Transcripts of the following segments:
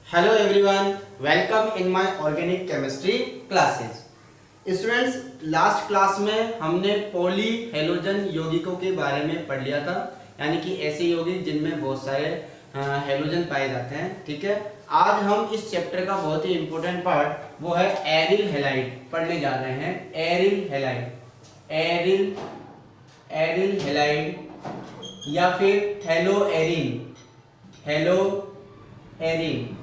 Hello everyone, welcome in my organic chemistry classes. Students, last class में हमने poly halogen यौगिकों के बारे में पढ़ लिया था, यानी कि ऐसे यौगिक जिनमें बहुत सारे हेलोजन पाए जाते हैं। ठीक है, आज हम इस चैप्टर का बहुत ही इंपॉर्टेंट पार्ट वो है एरिल हैलाइड पढ़ने जा रहे हैं। Aryl halide, aryl aryl halide या फिर हेलो एरिन,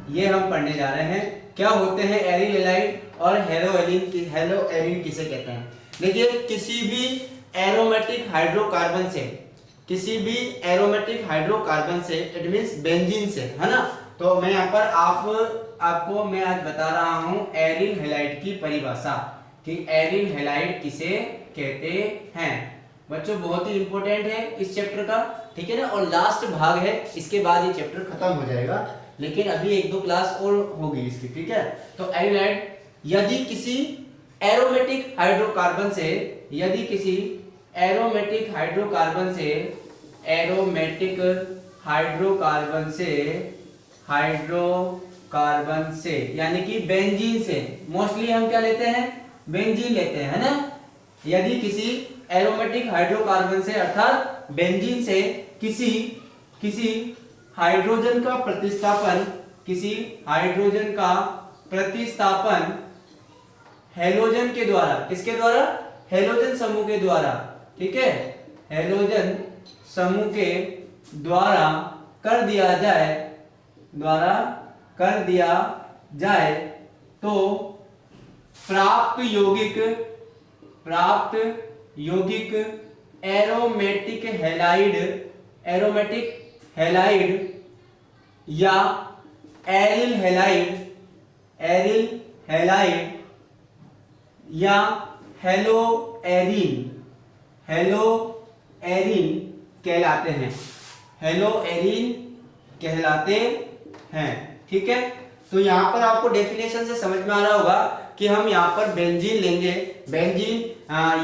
ये हम पढ़ने जा रहे हैं। क्या होते हैं एरिल हैलाइड और हेलो एरिन किसे कहते हैं? देखिए, किसी भी एरोमेटिक हाइड्रोकार्बन से इट मींस बेंजीन से, है ना। तो मैं यहाँ पर आपको मैं आज बता रहा हूँ एरिल हैलाइड की परिभाषा कि एरिल हैलाइड किसे कहते हैं। बच्चों, बहुत ही इंपॉर्टेंट है इस चैप्टर का, ठीक है ना। और लास्ट भाग है, इसके बाद ये चैप्टर खत्म हो जाएगा, लेकिन अभी एक दो क्लास और होगी इसकी, ठीक है। तो एरिल हैलाइड, यदि किसी एरोमेटिक हाइड्रोकार्बन से यानी कि बेंजीन से, मोस्टली हम क्या लेते हैं? बेंजीन लेते हैं, है ना। यदि किसी एरोमेटिक हाइड्रोकार्बन से अर्थात बेंजीन से किसी हाइड्रोजन का प्रतिस्थापन हेलोजन के द्वारा, किसके द्वारा? हेलोजन समूह के द्वारा, ठीक है, हेलोजन समूह के द्वारा कर दिया जाए तो प्राप्त यौगिक एरोमेटिक हैलाइड या एरिल हैलाइड या हेलो एरिन कहलाते हैं। ठीक है, तो यहाँ पर आपको डेफिनेशन से समझ में आ रहा होगा कि हम यहाँ पर बेंजीन लेंगे।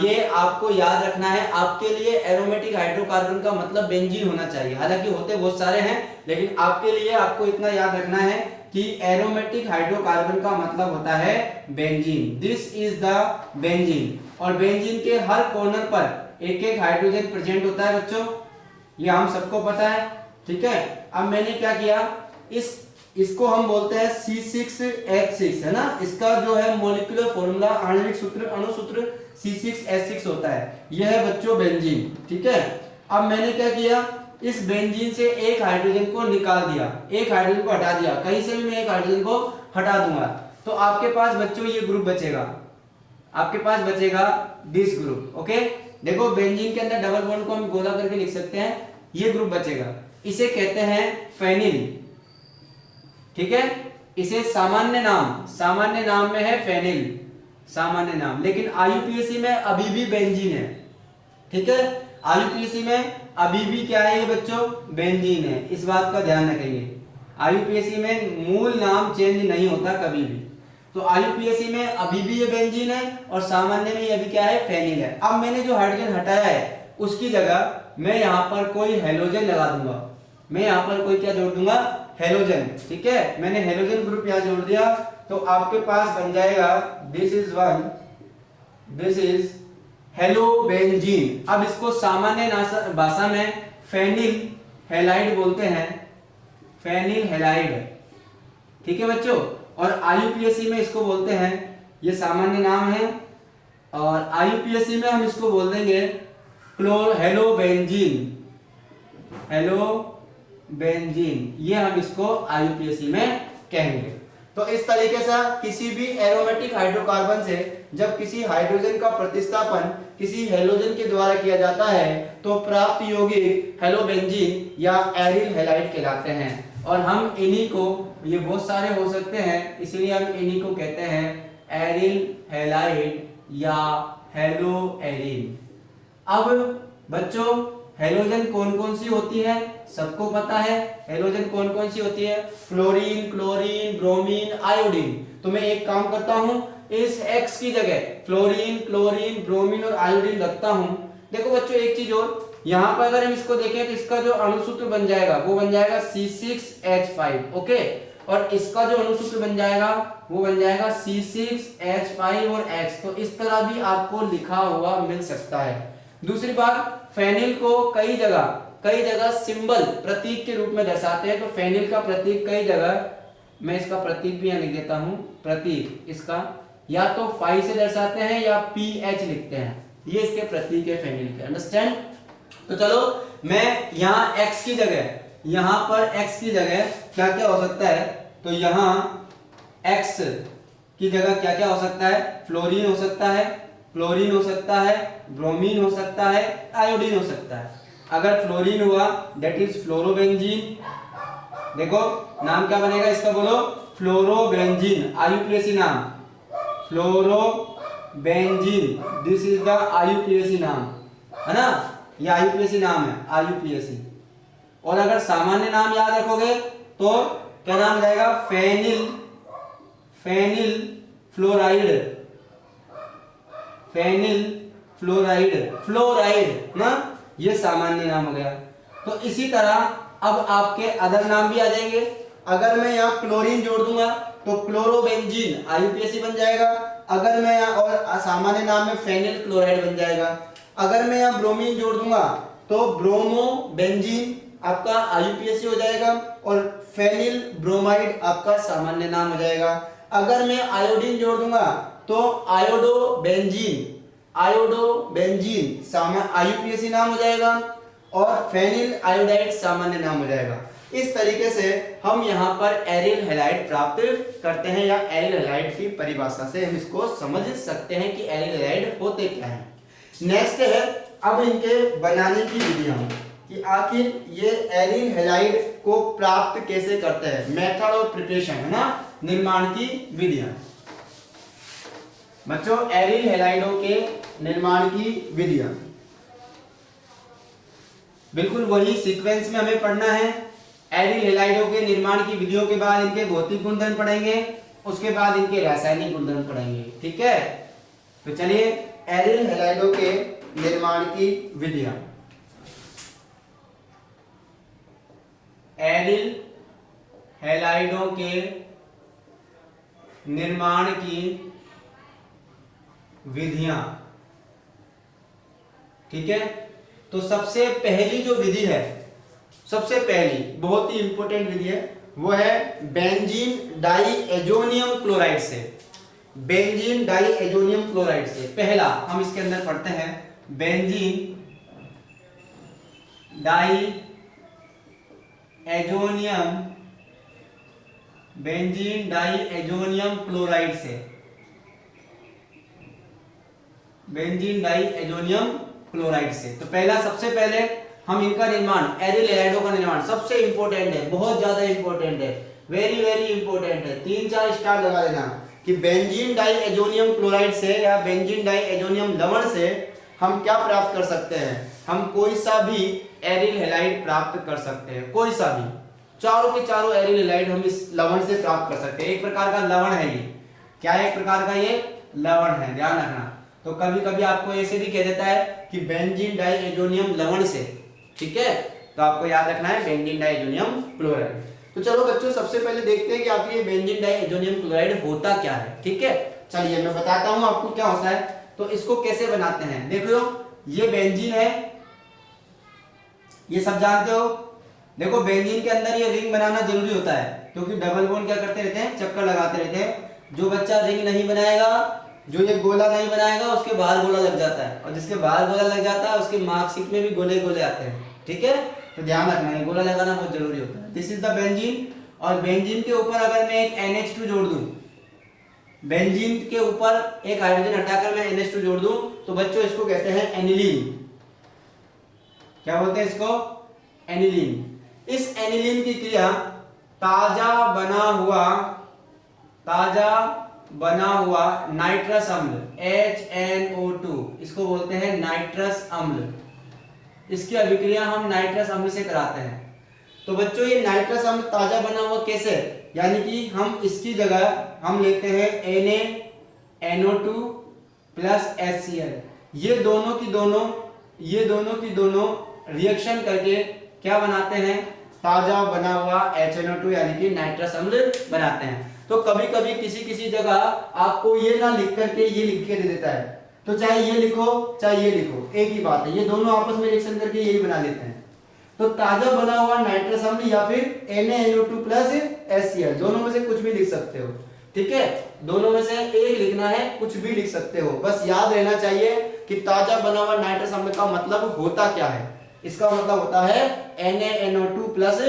ये आपको याद रखना है, आपके लिए एरोमेटिक हाइड्रोकार्बन का मतलब बेंजीन होना चाहिए। हालांकि होते बहुत सारे हैं, लेकिन आपके लिए आपको इतना याद रखना है कि एरोमेटिक हाइड्रोकार्बन का मतलब होता है benzene. This is the benzene. और बेंजीन के हर कॉर्नर पर एक एक हाइड्रोजन प्रेजेंट होता है बच्चों, ये हम सबको पता है, ठीक है। अब मैंने क्या किया, इसको हम बोलते हैं C6H6, है ना। इसका जो है मॉलिक्यूलर फॉर्मूला, आणविक सूत्र, अणुसूत्र C6H6 होता है। यह है बच्चों बेंजीन, ठीक है। अब मैंने क्या किया, इस बेंजीन से एक हाइड्रोजन को निकाल दिया, एक हाइड्रोजन को हटा दिया। कहीं से भी मैं एक हाइड्रोजन को हटा दूंगा तो आपके पास बच्चों ये ग्रुप बचेगा, आपके पास बचेगा दिस ग्रुप। ओके, देखो बेंजीन के अंदर डबल बॉन्ड को हम गोला करके लिख सकते हैं, ये ग्रुप बचेगा। इसे कहते हैं फेनिल, ठीक है। इसे सामान्य नाम में है फेनिल, सामान्य नाम। लेकिन आईयूपीएसी में अभी भी बेंजीन है, ठीक है। आईयूपीएसी में अभी भी क्या है ये बच्चों? बेंजीन है। इस बात का ध्यान रखेंगे, आईयूपीएसी में मूल नाम चेंज नहीं होता कभी भी। तो आईयूपीएसी में अभी भी ये बेंजीन है और सामान्य में ये अभी क्या है? फेनिल है। अब मैंने जो हाइड्रोजन हटाया है उसकी जगह मैं यहाँ पर कोई हेलोजन लगा दूंगा, मैं यहाँ पर कोई क्या जोड़ दूंगा? हेलोजन, ठीक है। मैंने हेलोजन ग्रुप यहाँ जोड़ दिया तो आपके पास बन जाएगा दिस इज हेलो बेंजीन। अब इसको सामान्य भाषा में फेनिल हैलाइड बोलते हैं, फेनिल हैलाइड, ठीक है बच्चों। और आईयूपीएसी में इसको बोलते हैं, ये सामान्य नाम है, और आईयूपीएसी में हम इसको बोल देंगे हेलो बेंजीन, ये हम इसको आईयूपीएसी में कहेंगे। तो इस तरीके से किसी भी एरोमेटिक हाइड्रोकार्बन से जब किसी हाइड्रोजन का प्रतिस्थापन किसी हेलोजन के द्वारा किया जाता है तो प्राप्त यौगिक हेलो बेंजीन या एरिल हैलाइड कहलाते हैं। और हम इन्हीं को, ये बहुत सारे हो सकते हैं, इसलिए हम इन्हीं को कहते हैं एरिल हैलाइड या हेलो एरिन। अब बच्चों, हेलोजन कौन कौन सी होती है? सबको पता है हेलोजन कौन कौन सी होती है? Fluorine, chlorine, bromine, iodine. तो मैं एक काम करता हूं, इस X की जगह फ्लोरीन, क्लोरीन, ब्रोमीन और आयोडीन रखता हूं। देखो बच्चों, एक चीज और, यहाँ पर अगर हम इसको देखें तो इसका जो अणुसूत्र बन जाएगा वो बन जाएगा C6H5। ओके, और इसका जो अनुसूत्र बन जाएगा वो बन जाएगा C6H5 और X। तो इस तरह भी आपको लिखा हुआ मिल सकता है। दूसरी बात, फेनिल को कई जगह सिंबल प्रतीक के रूप में दर्शाते हैं। तो फेनिल का प्रतीक कई जगह, मैं इसका प्रतीक भी यहाँ लिख देता हूं, प्रतीक इसका या तो फाई से दर्शाते हैं या PH लिखते हैं, ये इसके प्रतीक है फेनिल के। अंडरस्टैंड? तो चलो मैं यहाँ X की जगह, यहाँ पर X की जगह क्या क्या हो सकता है, तो यहाँ X की जगह क्या क्या हो सकता है, फ्लोरीन हो सकता है, क्लोरीन हो सकता है, ब्रोमीन हो सकता है, आयोडीन हो सकता है। अगर फ्लोरीन हुआ दैट इज फ्लोरोबेंजीन। देखो नाम क्या बनेगा इसका, बोलो, फ्लोरोबेंजीन, IUPAC नाम, fluorobenzene, this is the IUPAC नाम, है ना, ये IUPAC नाम है, IUPAC। और अगर सामान्य नाम याद रखोगे तो क्या नाम रहेगा, फेनिल फ्लोराइड, फेनिल फ्लोराइड ना, ये सामान्य नाम हो गया। तो इसी तरह अब आपके अदर नाम भी आ जाएंगे। अगर मैं यहाँ क्लोरीन जोड़ दूंगा तो क्लोरोबेंजीन IUPAC बन जाएगा। अगर मैं यहाँ और सामान्य नाम में फेनिल क्लोराइड बन जाएगा। अगर मैं यहाँ ब्रोमीन जोड़ दूंगा तो ब्रोमोबेंजीन आपका IUPAC हो जाएगा और फेनिल ब्रोमाइड आपका सामान्य नाम हो जाएगा। अगर मैं आयोडीन जोड़ दूंगा तो आयोडोबेंजीन IUPAC नाम हो जाएगा और फेनिल आयोडाइड सामान्य नाम हो जाएगा। इस तरीके से हम यहाँ पर एरिल हैलाइड प्राप्त करते हैं, या एरिल हैलाइड की परिभाषा से हम इसको समझ सकते हैं कि एरिल हैलाइड होते क्या हैं। नेक्स्ट है अब इनके बनाने की विधियां, कि आखिर ये एरिल हैलाइड को प्राप्त कैसे करते हैं, मेथड ऑफ प्रिपरेशन, है ना, निर्माण की विधियां। बच्चों एरिल हैलाइडों के निर्माण की विधियां बिल्कुल वही सीक्वेंस में हमें पढ़ना है। एरिल हैलाइडों के निर्माण की विधियों के बाद इनके भौतिक गुणधर्म पढ़ेंगे, उसके बाद इनके रासायनिक गुणधर्म पढ़ेंगे, ठीक है। तो चलिए एरिल हैलाइडों के निर्माण की विधियां। एरिल हैलाइडों के निर्माण की विधियां, ठीक है। तो सबसे पहली जो विधि है, सबसे पहली बहुत ही इंपॉर्टेंट विधि है, वो है बेंजीन डाइएजोनियम क्लोराइड से। बेंजीन डाइएजोनियम क्लोराइड से पहला हम इसके अंदर पढ़ते हैं, बेंजीन डाइएजोनियम क्लोराइड से, बेंजीन डाइएजोनियम क्लोराइड से। तो पहला, सबसे पहले हम इनका निर्माण, एरिल हैलाइडों का निर्माण सबसे इंपॉर्टेंट है, बहुत ज्यादा इंपॉर्टेंट है, वेरी वेरी इंपॉर्टेंट है, 3-4 स्टार लगा देना कि बेंजीन डाइएजोनियम क्लोराइड से या बेंजीन डाइएजोनियम लवण से हम क्या प्राप्त कर सकते हैं, हम कोई सा भी एरिल हैलाइड प्राप्त कर सकते हैं, कोई सा भी, चारों के चारों एरिल हैलाइड हम इस लवण से प्राप्त कर सकते हैं। एक प्रकार का लवण है ये, क्या है, एक प्रकार का ये लवण है, ध्यान रखना। तो कभी कभी आपको ऐसे भी कह देता है कि बेंजीन डाइएजोनियम लवण से, ठीक है, तो आपको याद रखना है बेंजीन डाइएजोनियम क्लोराइड। तो चलो बच्चों सबसे पहले देखते हैं कि आखिर ये बेंजीन डाइएजोनियम क्लोराइड होता क्या है, ठीक है। चलिए मैं बताता हूं आपको क्या होता है, तो इसको कैसे बनाते हैं। देखो ये बेंजीन है, ये सब जानते हो। देखो बेंजीन के अंदर ये रिंग बनाना जरूरी होता है, क्योंकि डबल बॉन्ड क्या करते रहते हैं, चक्कर लगाते रहते हैं। जो बच्चा रिंग नहीं बनाएगा, जो ये गोला नहीं बनाएगा, उसके बाहर गोला लग जाता है, और जिसके बाहर गोला लग जाता है उसके मार्कशीट में भी गोले गोले आते हैं, ठीक है। तो ध्यान रखना है, गोला लगाना बहुत जरूरी होता है। दिस इज द बेंजीन, और बेंजीन के ऊपर अगर मैं एक NH2 जोड़ दूं, बेंजीन के ऊपर एक हाइड्रोजन हटाकर मैं NH2 जोड़ दूं, तो बच्चों इसको कहते हैं एनिलीन। क्या बोलते हैं इसको, एनिलीन। इस एनिलीन की क्रिया ताजा बना हुआ नाइट्रस अम्ल HNO2, इसको बोलते हैं नाइट्रस अम्ल, इसकी अभिक्रिया हम नाइट्रस अम्ल से कराते हैं। तो बच्चों ये नाइट्रस अम्ल ताजा बना हुआ कैसे, यानी कि हम इसकी जगह हम लेते हैं NaNO2 प्लस HCl, ये दोनों की दोनों रिएक्शन करके क्या बनाते हैं, ताजा बना हुआ HNO2 यानी कि नाइट्रस अम्ल बनाते हैं। तो कभी कभी किसी किसी जगह आपको ये ना लिख करके ये लिख के दे देता है, तो चाहे ये लिखो चाहे ये लिखो, एक ही बात है, ये दोनों आपस में रिएक्शन करके यही बना लेते हैं। तो ताजा बना हुआ नाइट्रस अम्ल या फिर NaNO2 प्लस HCl, दोनों में से कुछ भी लिख सकते हो, ठीक है, दोनों में से एक लिखना है, कुछ भी लिख सकते हो, बस याद रहना चाहिए कि ताजा बना हुआ नाइट्रस अम्ल का मतलब होता क्या है। इसका मतलब होता है NaNO2 प्लस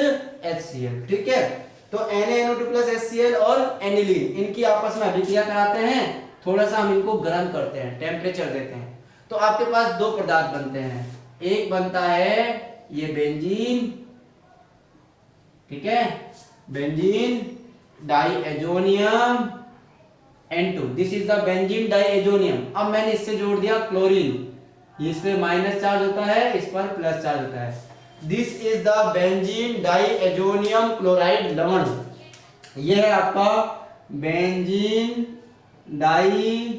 HCl, ठीक है। तो NaNO2 प्लस HCl और एनिलीन, इनकी आपस में अभिक्रिया कराते हैं, थोड़ा सा हम इनको गर्म करते हैं, टेम्परेचर देते हैं, तो आपके पास दो पदार्थ बनते हैं, एक बनता है ये बेंजीन, ठीक है, benzene diazonium N2, this is the benzene diazonium. अब मैंने इससे जोड़ दिया क्लोरीन, इस पे माइनस चार्ज होता है, इस पर प्लस चार्ज होता है, this is the benzene diazonium chloride लवण। यह है आपका बेंजीन डाइएजोनियम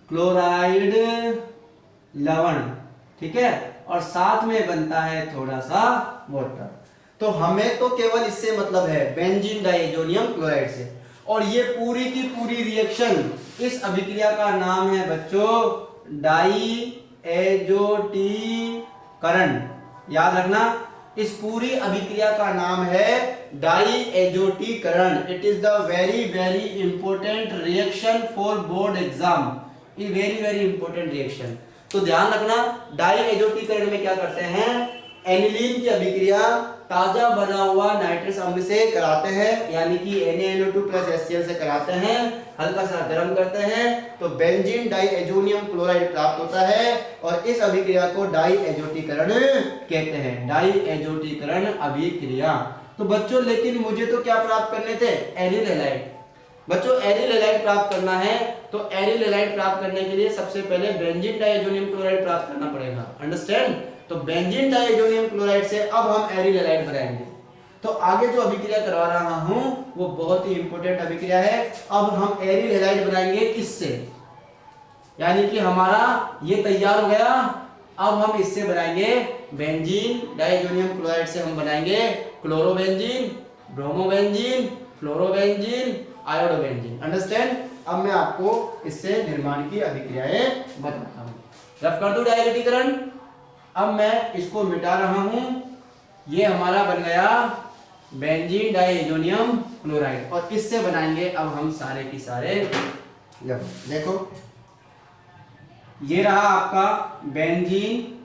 क्लोराइड लवण, ठीक है, और साथ में बनता है थोड़ा सा वाटर। तो हमें तो केवल इससे मतलब है, बेंजीन डाइएजोनियम क्लोराइड से, और ये पूरी की पूरी रिएक्शन, इस अभिक्रिया का नाम है बच्चों डाइएजोटीकरण। याद रखना, इस पूरी अभिक्रिया का नाम है डाइएजोटीकरण। It is the very very important reaction for board exam, ये वेरी वेरी इंपॉर्टेंट रिएक्शन। तो ध्यान रखना, डाइएजोटीकरण में क्या करते हैं, एनिलीन की अभिक्रिया ताजा बना हुआ नाइट्रस अम्ल से कराते हैं, यानी कि NaNO2 प्लस HCl से कराते हैं, हल्का सा गर्म करते हैं, तो बेंजीन डाइएजोनियम क्लोराइड प्राप्त होता है, और इस अभिक्रिया को डाइएजोटीकरण कहते हैं, डाइएजोटीकरण अभिक्रिया। तो बच्चों लेकिन मुझे तो क्या प्राप्त करने थे, एरिल हैलाइड। बच्चों एरिल हैलाइड प्राप्त करना है, तो एरिल हैलाइड प्राप्त करने के लिए सबसे पहले बेंजीन डाइएजोनियम क्लोराइड प्राप्त करना पड़ेगा, अंडरस्टैंड। तो बेंजीन डाइएजोनियम क्लोराइड से अब हम एरिल हैलाइड बनाएंगे। तो आगे जो अभिक्रिया करवा रहा हूं वो बहुत ही इंपॉर्टेंट अभिक्रिया है। अब हम एरिल हैलाइड बनाएंगे इससे, यानी कि हमारा ये तैयार हो गया। अब हम इससे बनाएंगे बेंजीन डाइएजोनियम क्लोराइड से हम बनाएंगे chlorobenzene, bromobenzene, fluorobenzene, iodobenzene, understand. अब मैं आपको इससे निर्माण की अभिक्रियाएं बताता हूं। रफ कर दूं डाइएजोटीकरण। अब मैं इसको मिटा रहा हूं, ये हमारा बन गया बेंजीन डाइएजोनियम क्लोराइड, और इससे बनाएंगे अब हम सारे की सारे। देखो ये रहा आपका बेंजीन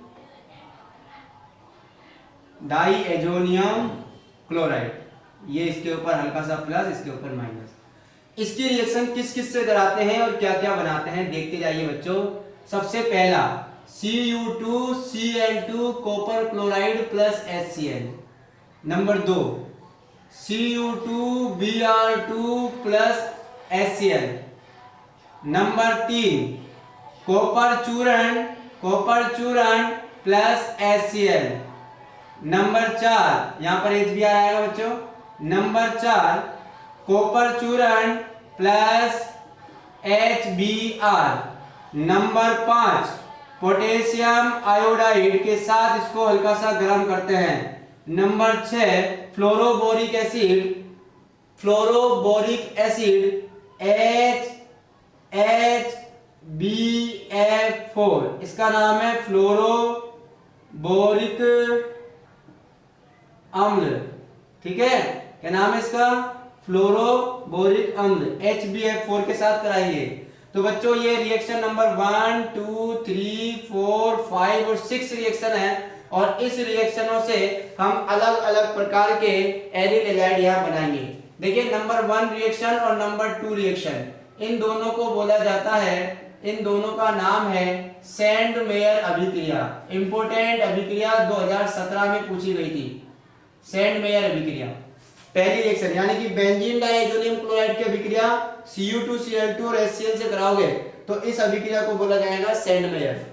डाइएजोनियम क्लोराइड, ये इसके ऊपर हल्का सा प्लस, इसके ऊपर माइनस। इसकी रिएक्शन किस किस से कराते हैं और क्या क्या बनाते हैं देखते जाइए बच्चों। सबसे पहला Cu2Cl2 copper chloride plus HCl। Number 2 Cu2Br2 plus HCl। Number 3 copper चूर्ण प्लस HCl। नंबर 4 यहां पर HBr आएगा बच्चों। नंबर 4 कॉपर चूर्ण plus HBr। Number 5 potassium iodide के साथ इसको हल्का सा गर्म करते हैं। नंबर 6 फ्लोरोबोरिक एसिड HHBF4, इसका नाम है फ्लोरोबोरिक अम्ल, ठीक है, क्या नाम है इसका, फ्लोरोबोरिक अम्ल, HBF4 के साथ कराएंगे। तो बच्चों ये रिएक्शन नंबर 1 2 3 4 5 और 6 रिएक्शन है, और इस रिएक्शनों से हम अलग अलग प्रकार के एरिल हैलाइड यहाँ बनाएंगे। देखिए नंबर 1 रिएक्शन और नंबर 2 रिएक्शन, इन दोनों को बोला जाता है, इन दोनों का नाम है सैंड मेयर अभिक्रिया। इंपोर्टेंट अभिक्रिया 2017 में पूछी गई थी, सैंड मेयर अभिक्रिया। पहली रिएक्शन यानी कि बेंजीन डाइएजोनियम क्लोराइड की अभिक्रिया Cu2Cl2 और HCl से कराओगे तो इस अभिक्रिया को बोला जाएगा सैंड मेयर।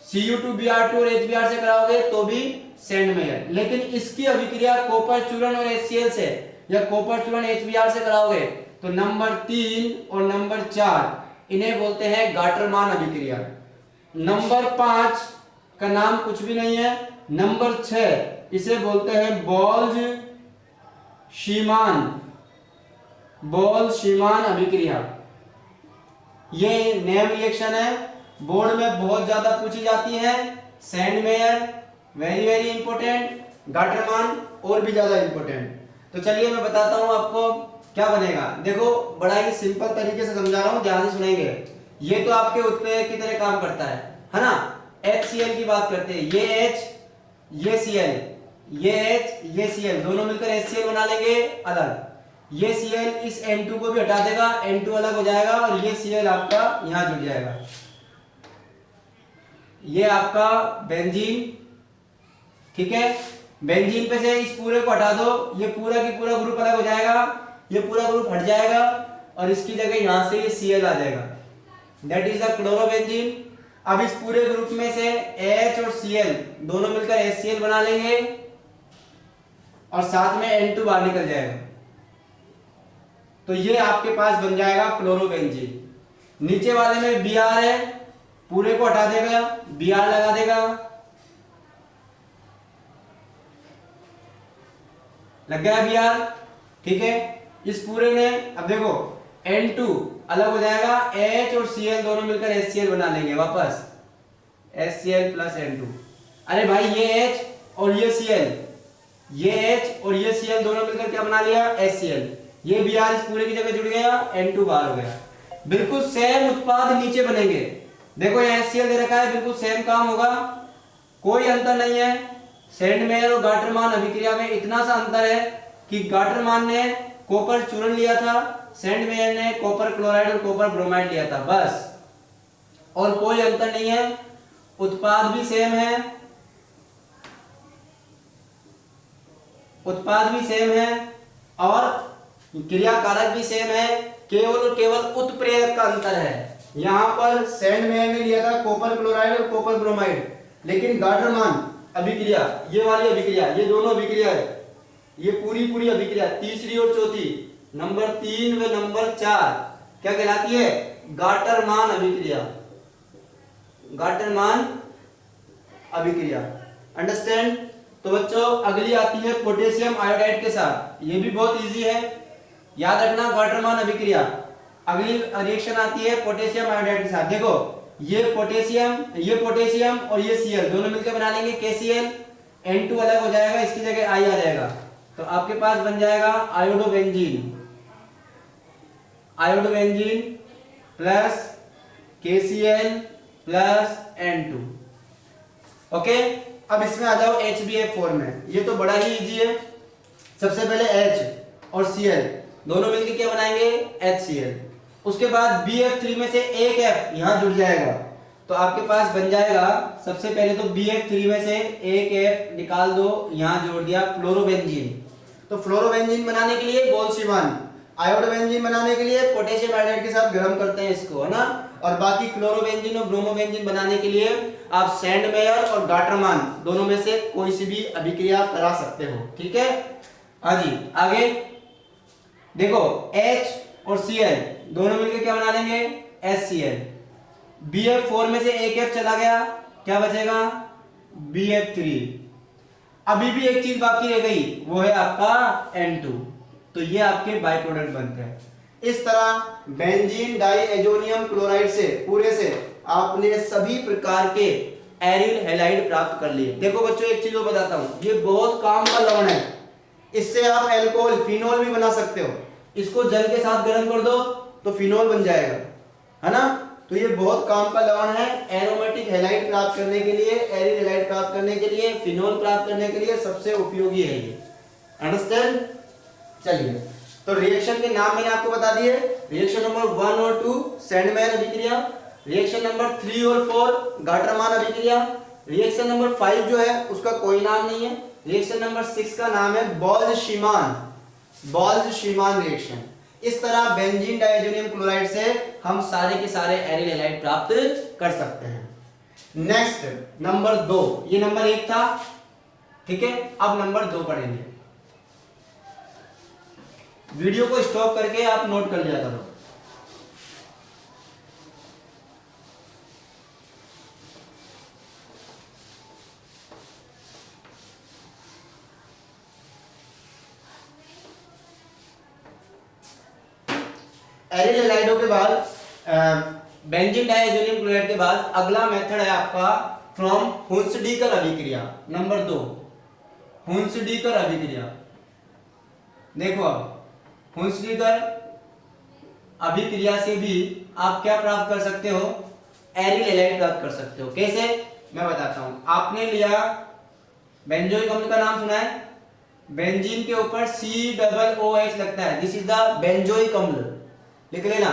Cu2Br2 और HBr से कराओगे तो भी सैंड मेयर। लेकिन इसकी अभिक्रिया कॉपर चूर्ण और HCl से या कॉपर चूर्ण HBr से कराओगे तो नंबर 3 और नंबर 4 इन्हें बोलते हैं गाटरमान अभिक्रिया। नंबर 5 का नाम कुछ भी नहीं है, नंबर 6 इसे बोलते हैं बोल्ट्जमान अभिक्रिया। ये नेम रिएक्शन है, बोर्ड में बहुत ज्यादा पूछी जाती है। Sandmeyer very very important, Gattermann और भी ज्यादा इंपॉर्टेंट। तो चलिए मैं बताता हूं आपको क्या बनेगा। देखो बड़ा ही सिंपल तरीके से समझा रहा हूं, ध्यान से सुनेंगे। ये तो आपके उत्प्रेरक की तरह काम करता है ना। HCl की बात करते हैं, ये H ये Cl, ये H ये Cl दोनों मिलकर HCl बना लेंगे अलग। ये Cl इस N2 को भी हटा देगा, N2 अलग हो जाएगा और ये Cl आपका यहां जुड़ जाएगा। ये आपका बेंजीन, ठीक है। बेंजीन पे से इस पूरे को हटा दो, ये पूरा की पूरा ग्रुप अलग हो जाएगा, ये पूरा ग्रुप हट जाएगा और इसकी जगह यहां से ये Cl आ जाएगा, दैट इज द क्लोरोबेंजीन। अब इस पूरे ग्रुप में से H और Cl दोनों मिलकर HCl बना लेंगे और साथ में N2 बाहर निकल जाएगा। तो ये आपके पास बन जाएगा क्लोरोबेंजीन। नीचे वाले में Br है, पूरे को हटा देगा, Br लगा देगा, लग गया Br, ठीक है। इस पूरे ने अब देखो N2 अलग हो जाएगा, H और Cl दोनों मिलकर HCl बना लेंगे वापस, HCl प्लस N2। अरे भाई ये H और ये Cl, ये H और ये Cl दोनों मिलकर क्या बना लिया, HCl। ये Br इस पूरे की जगह जुड़ गया, N2 बाहर हो गया। बिल्कुल सेम उत्पाद नीचे बनेंगे। देखो यहाँ HCl दे रखा है, बिल्कुल सेम काम होगा, कोई अंतर नहीं है। सैंडमेयर और गाटरमान अभिक्रिया में इतना सा अंतर है कि गाटरमान ने कॉपर चूर्ण लिया था, सैंडमेयर ने कॉपर क्लोराइड और कॉपर ब्रोमाइड लिया था, बस, और कोई अंतर नहीं है। उत्पाद भी सेम है, उत्पाद भी सेम है और क्रियाकारक भी सेम है, केवल और केवल उत्प्रेरक का अंतर है। यहां पर सैंडमेयर ने लिया था कॉपर क्लोराइड और कॉपर ब्रोमाइड, लेकिन गाटरमान अभिक्रिया, ये वाली अभिक्रिया, ये दोनों अभिक्रिया है, ये पूरी अभिक्रिया तीसरी और चौथी, नंबर 3 व नंबर 4 क्या कहलाती है, गाटरमान अभिक्रिया, गाटरमान अभिक्रिया। अंडरस्टैंड। तो बच्चों अगली आती है पोटेशियम आयोडाइड के साथ, ये भी बहुत इजी है, याद रखना, गाटरमान अभिक्रिया। अगली रिएक्शन आती है पोटेशियम आयोडाइड के साथ। देखो ये पोटेशियम और ये Cl दोनों मिलकर बना लेंगे KCl, N2 अलग हो जाएगा, इसकी जगह I आ जाएगा, तो आपके पास बन जाएगा iodobenzene, iodobenzene plus KCl plus N2। Okay, अब इसमें आ जाओ HBF4 में। ये तो बड़ा ही इजी है। सबसे पहले H और Cl दोनों मिलकर क्या बनाएंगे, HCl। उसके बाद BF3 में से एक F यहां जुड़ जाएगा, तो आपके पास बन जाएगा, सबसे पहले तो BF3 में से एक F निकाल दो, यहां जोड़ दिया फ्लोरोबेंजीन। तो फ्लोरोबेंजीन बनाने के लिए बोल्ट्जमान, आयोडोबेंजीन बनाने के लिए पोटेशियम आयोडाइड के साथ गर्म करते हैं इसको, है ना। और बाकी क्लोरोबेंजीन और ब्रोमोबेंजीन बनाने के लिए आप सैंडमेयर और गाटरमान दोनों में से कोई सी भी अभिक्रिया करा सकते हो, ठीक है। हाँ जी, आगे देखो H और Cl दोनों मिलकर क्या बना लेंगे, HCl। BF4 में से एक F चला गया, क्या बचेगा, BF3। अभी भी एक चीज बाकी रह गई, वो है आपका N2। तो ये आपके बाय प्रोडक्ट बनते हैं। इस तरह बेंजीन डाइएजोनियम क्लोराइड से पूरे से आपने सभी प्रकार के एरिल हैलाइड प्राप्त कर लिए। देखो बच्चों एक चीज और बताता हूं, ये बहुत काम का लवण है, इससे आप अल्कोहल फिनोल भी बना सकते हो। इसको जल के साथ गर्म कर दो तो फिनोल बन जाएगा, है ना। तो ये बहुत काम का लवण है, एरोमेटिक हैलाइड प्राप्त करने के लिए, एरिल हैलाइड प्राप्त करने के लिए, फिनोल प्राप्त करने के लिए सबसे उपयोगी है ये। अंडरस्टैंड। चलिए, तो रिएक्शन के नाम मैंने आपको बता दिए। रिएक्शन नंबर 1 और 2 सैंडमेयर अभिक्रिया, रिएक्शन नंबर 3 और 4 गाटरमान अभिक्रिया, रिएक्शन नंबर 5 जो है उसका कोई नाम नहीं है, रिएक्शन नंबर 6 का नाम है बोल्ट्जमान रिएक्शन। इस तरह बेंजीन डाइएजोनियम क्लोराइड से हम सारे के सारे एरिल हैलाइड प्राप्त कर सकते हैं। नेक्स्ट नंबर 2, ये नंबर 1 था, ठीक है। अब नंबर 2 पढ़ेंगे। वीडियो को स्टॉप करके आप नोट कर लिया करो। एरिल हैलाइडों के बाद बेंजीन डाइएथोनियम क्लोराइड के बाद अगला मेथड है आपका फ्रॉम हुंसडीकर अभिक्रिया। नंबर 2 हुंसडीकर अभिक्रिया। देखो अब हुंसडीकर अभिक्रिया से भी आप क्या प्राप्त कर सकते हो, एरिल हैलाइड प्राप्त कर सकते हो। कैसे, मैं बताता हूं। आपने लिया बेंजोइक अम्ल का नाम सुना है, बेंजीन के ऊपर COOH लगता है, दिस इज द बेंजोइक अम्ल, लिख लेना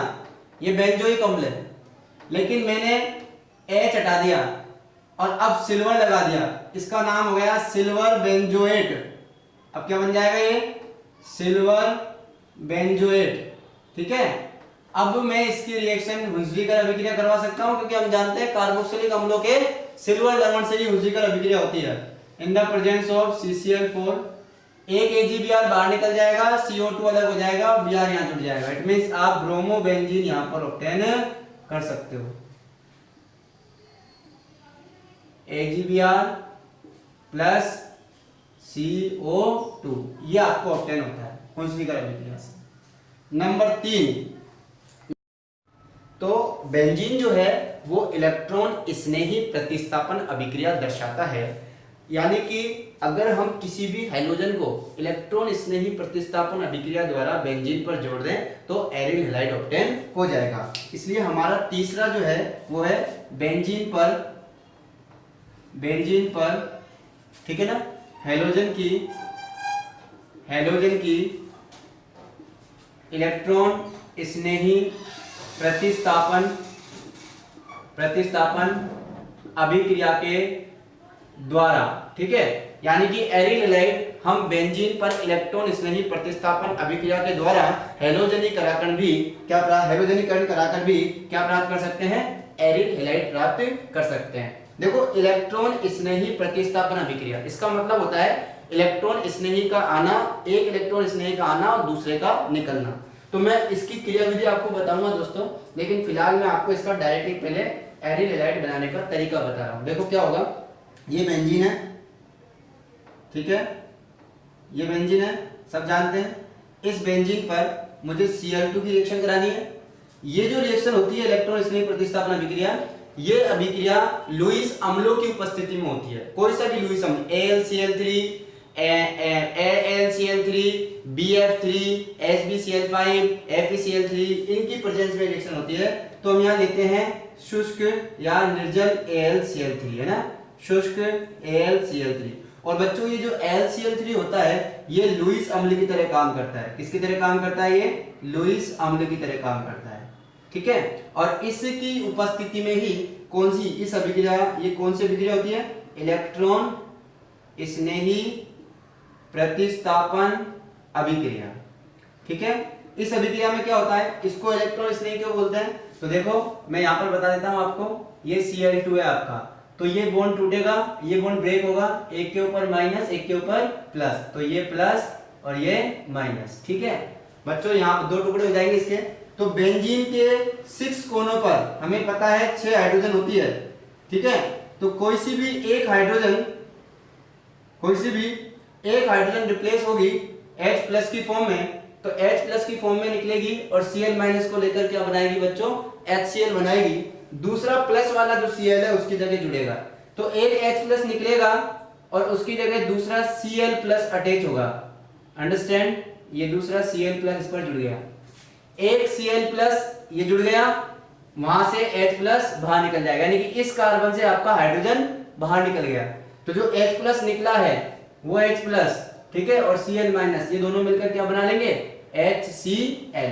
ये बेंजोइक अम्ल है। लेकिन मैंने H हटा दिया और अब सिल्वर लगा दिया, इसका नाम हो गया सिल्वर बेंजोएट। अब क्या बन जाएगा ये, सिल्वर बेंजोएट। ठीक है, अब मैं इसकी रिएक्शन हुंसडीकर अभिक्रिया करवा सकता हूं, क्योंकि हम जानते हैं कार्बोक्सिलिक अम्लों के सिल्वर लवण से ही हुंसडीकर अभिक्रिया होती है। In the presence of CCl4 एक AgBr बाहर निकल जाएगा, CO2 अलग हो जाएगा और Br यहां जुड़ जाएगा। इट मींस आप ब्रोमो बेंजीन यहां पर ऑब्टेन कर सकते हो। AgBr प्लस CO2 ये आपको ऑब्टेन होता है हुंसडीकर अभिक्रिया से। नंबर 3, तो बेंजीन जो है वो इलेक्ट्रॉन स्नेही प्रतिस्थापन अभिक्रिया दर्शाता है। यानी कि अगर हम किसी भी हाइड्रोजन को इलेक्ट्रॉन स्नेही प्रतिस्थापन अभिक्रिया द्वारा बेंजीन पर जोड़ दें तो एरिल हैलाइड ऑब्टेन हो जाएगा। इसलिए हमारा तीसरा जो है वो है बेंजीन पर ठीक है ना, हाइड्रोजन की इलेक्ट्रॉन स्नेही प्रतिस्थापन अभिक्रिया के द्वारा। ठीक है, यानी कि एरिल हैलाइड हम बेंजीन पर इलेक्ट्रॉन स्नेही प्रतिस्थापन अभिक्रिया के द्वारा हैलोजनीकरण कराकर भी क्या प्राप्त कर सकते हैं, एरिल हैलाइड प्राप्त कर सकते हैं। देखो इलेक्ट्रॉन स्नेही प्रतिस्थापन अभिक्रिया, इसका मतलब होता है इलेक्ट्रॉन स्नेही का आना, एक इलेक्ट्रॉन स्नेही का आना और दूसरे का निकलना। तो मैं इसकी क्रियाविधि आपको बताऊंगा दोस्तों, लेकिन फिलहाल मैं आपको इसका डायरेक्टली पहले एरिल हैलाइड बनाने का तरीका बता रहा हूं। देखो क्या होगा, ये बेंजीन है, ठीक है, ये बेंजीन है, सब जानते हैं। इस बेंजीन पर मुझे Cl2 की रिएक्शन करानी है। ये जो रिएक्शन होती है इलेक्ट्रॉन स्नेही प्रतिस्थापन अभिक्रिया, ये अभिक्रिया लुईस अम्लों की उपस्थिति में होती है। कोई सा भी लुईस अम्ल, AlCl3, AlCl3, BF3, HbCl5, FeCl3, इनकी प्रेजेंस में रिएक्शन होती है। तो हम यहाँ लेते हैं शुष्क या निर्जल AlCl3, है ना, शुष्क AlCl3। और बच्चों ये जो AlCl3 होता है ये लुईस अम्ल की तरह काम करता है। किसकी तरह काम करता है, ये लुईस अम्ल की तरह काम करता है। ठीक है, और इसकी उपस्थिति में ही कौन सी इस अभिक्रिया, ये कौन सी अभिक्रिया होती है, इलेक्ट्रॉन स्नेही प्रतिस्थापन अभिक्रिया। ठीक है, इस अभिक्रिया में क्या होता है, इसको इलेक्ट्रॉन स्नेही क्यों बोलते हैं। तो देखो मैं यहां पर बता देता हूं आपको, ये Cl2 है आपका, तो ये बॉन्ड टूटेगा, ये बॉन्ड ब्रेक होगा, एक के ऊपर माइनस एक के ऊपर प्लस, तो ये प्लस और ये माइनस। ठीक है बच्चों, यहाँ पर 2 टुकड़े हो जाएंगे इसके। तो बेंजीन के 6 कोनों पर हमें पता है 6 हाइड्रोजन होती है। ठीक है, तो कोई सी भी एक हाइड्रोजन रिप्लेस होगी H+ की फॉर्म में, तो H+ की फॉर्म में निकलेगी और Cl- को लेकर क्या बनाएगी बच्चों, HCl बनाएगी। दूसरा प्लस वाला जो Cl है उसकी जगह जुड़ेगा, तो एक H+ निकलेगा और उसकी जगह दूसरा Cl+ अटैच होगा। अंडरस्टैंड, ये दूसरा Cl+ इस पर जुड़ गया, एक Cl+ ये जुड़ गया, वहां से H+ बाहर निकल जाएगा, यानी कि इस कार्बन से आपका हाइड्रोजन बाहर निकल गया। तो जो H+ निकला है वो H+, ठीक है, और Cl- ये दोनों मिलकर क्या बना लेंगे, HCl।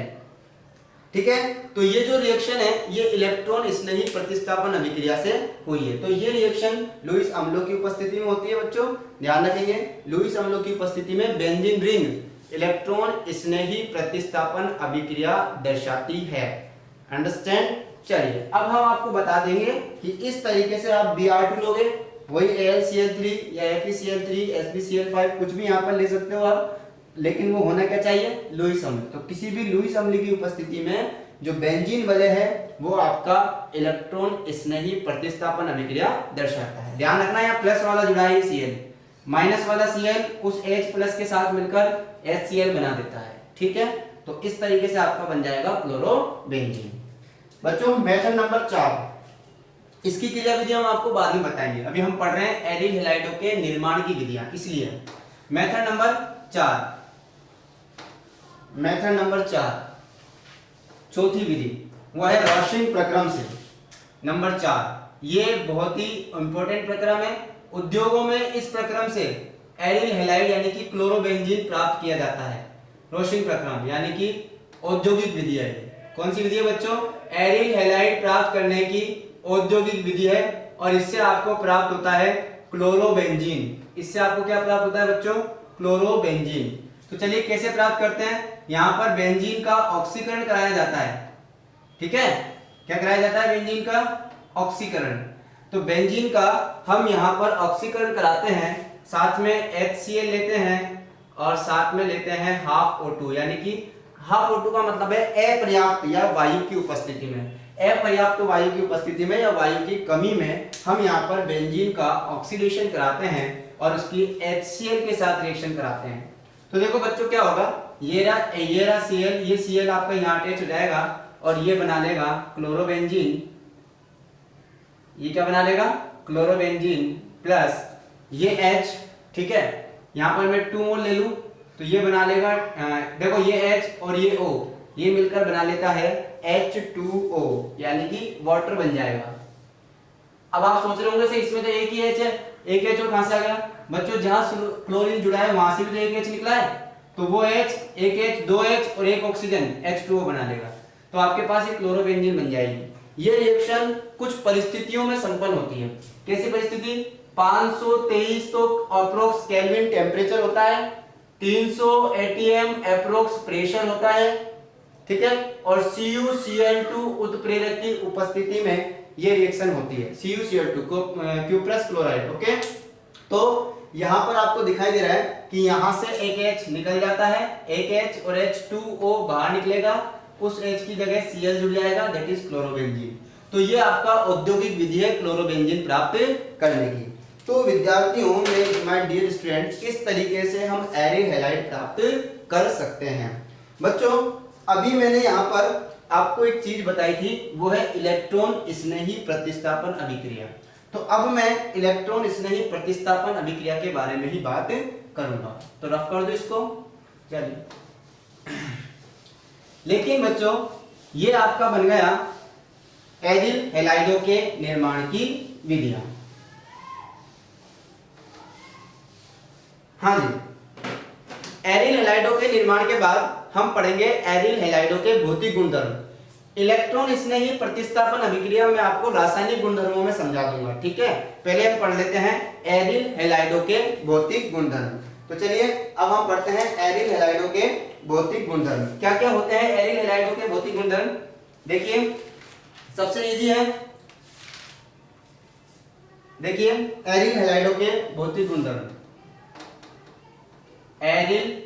ठीक है, तो ये जो रिएक्शन है ये इलेक्ट्रॉन स्नेही प्रतिस्थापन अभिक्रिया से हुई है। तो ये रिएक्शन लुईस अम्लों की उपस्थिति में होती है बच्चों, ध्यान रखेंगे। लुईस अम्लों की उपस्थिति में बेंजीन रिंग इलेक्ट्रॉन स्नेही प्रतिस्थापन अभिक्रिया दर्शाती है। अंडरस्टैंड। चलिए अब हम आपको बता देंगे कि इस तरीके से आप Br2 लोगे, वही AlCl3 या FeCl3, HbCl5 कुछ भी यहाँ पर ले सकते हो आप, लेकिन वो होना क्या चाहिए, लुईस अम्ल। तो किसी भी लुईस अम्ल की उपस्थिति में जो बेंजीन वलय है वो आपका इलेक्ट्रॉन स्नेही प्रतिस्थापन अभिक्रिया दर्शाता है। ध्यान रखना यहाँ प्लस वाला जुड़ा है Cl, माइनस वाला Cl उस H+ के साथ मिलकर HCl बना देता है। ठीक है, तो इस तरीके से आपका बन जाएगा क्लोरोबेंजीन। बच्चों मेथड नंबर 4, इसकी क्रिया विधि हम आपको बाद में बताएंगे, अभी हम पढ़ रहे हैं एरिल हैलाइडों के निर्माण की विधियां, इसलिए मेथड नंबर 4, मेथड नंबर 4 चौथी विधि वो है रॉशिंग प्रक्रम से। नंबर 4 ये बहुत ही इंपॉर्टेंट प्रक्रम है। उद्योगों में इस प्रक्रम से एरिल हैलाइड यानी कि क्लोरोबेंजीन प्राप्त किया जाता है। रॉशिंग प्रक्रम यानी कि औद्योगिक विधि है। कौन सी विधि है बच्चों? एरिल हैलाइड प्राप्त करने की औद्योगिक विधि है, और इससे आपको प्राप्त होता है क्लोरोबेंजीन। इससे आपको क्या प्राप्त होता है बच्चों? क्लोरोबेंजीन। तो चलिए कैसे प्राप्त करते हैं। यहाँ पर बेंजीन का ऑक्सीकरण कराया जाता है, ठीक है। क्या कराया जाता है? बेंजीन का ऑक्सीकरण। तो बेंजीन का हम यहाँ पर ऑक्सीकरण कराते हैं, साथ में HCl लेते हैं और साथ में लेते हैं हाफ O2, यानी कि हाफ O2 का मतलब है अपर्याप्त या वायु की उपस्थिति में। अपर्याप्त वायु की उपस्थिति में या वायु की कमी में हम यहाँ पर बेंजीन का ऑक्सीडेशन कराते हैं और उसकी HCl के साथ रिएक्शन कराते हैं। तो देखो बच्चों क्या होगा, ये रहा Cl, ये Cl आपका यहाँ अटैच हो जाएगा और ये बना लेगा क्लोरोबेंजीन। ये क्या बना लेगा? क्लोरोबेंजीन प्लस ये H, ठीक है। यहाँ पर मैं 2 मोल ले लूं तो ये बना लेगा, देखो ये H और ये O ये मिलकर बना लेता है H2O, यानी कि वाटर बन जाएगा। अब आप सोच रहे होंगे से इसमें तो एक ही H है, एक H और कहां से आ गया? बच्चों जहां क्लोरीन जुड़ा है वहां से भी तो एक H निकला है, तो वो H, एक H, 2 H और एक ऑक्सीजन H2O बना लेगा, तो आपके पास एक क्लोरोबेंजीन बन जाएगी। ये रिएक्शन कुछ परिस्थितियों में संपन्न होती है। कैसी परिस्थिति? 523 तो अप्रोक्स केल्विन टेम्परेचर होता है, 300 atm अप्रोक्स प्रेशर होता है, ठीक है, और CuCl2 उत्प्रेरक की उपस्थिति में ये रिएक्शन होती है। CuCl2 cuprous chloride, okay. तो यहां पर आपको दिखाई दे रहा है कि यहां से एक H निकल जाता है, एक H और H2O बाहर निकलेगा, उस H की जगह Cl जुड़ जाएगा, दैट इज क्लोरोबेंजीन। तो ये आपका औद्योगिक विधि है क्लोरोबेंजीन प्राप्त करने की। तो विद्यार्थियों में माय डियर स्टूडेंट, किस तरीके से हम एरिल हैलाइड प्राप्त कर सकते हैं। बच्चों अभी मैंने यहाँ पर आपको एक चीज बताई थी, वो है इलेक्ट्रॉन स्नेही प्रतिस्थापन अभिक्रिया। तो अब मैं इलेक्ट्रॉन स्नेही प्रतिस्थापन अभिक्रिया के बारे में ही बात करूंगा। तो रफ कर दो इसको, चलिए। लेकिन बच्चों ये आपका बन गया एरिल हैलाइडों के निर्माण की विधियां। हाँ जी, एरिल हैलाइडों के निर्माण के बाद हम पढ़ेंगे एरिल हैलाइडों के भौतिक गुणधर्म। इलेक्ट्रॉन स्नेही प्रतिस्थापन अभिक्रिया में आपको रासायनिक गुणधर्मों में समझा दूंगा, ठीक है। पहले हम पढ़ लेते हैं एरिल हैलाइडों के भौतिक गुणधर्म। तो चलिए अब हम पढ़ते हैं एरिल हैलाइडों के भौतिक गुणधर्म। क्या क्या होते हैं एरिल हैलाइडों के भौतिक गुणधर्म? देखिए सबसे इजी है, देखिए एरिल हैलाइडों के भौतिक गुणधर्म। एरिल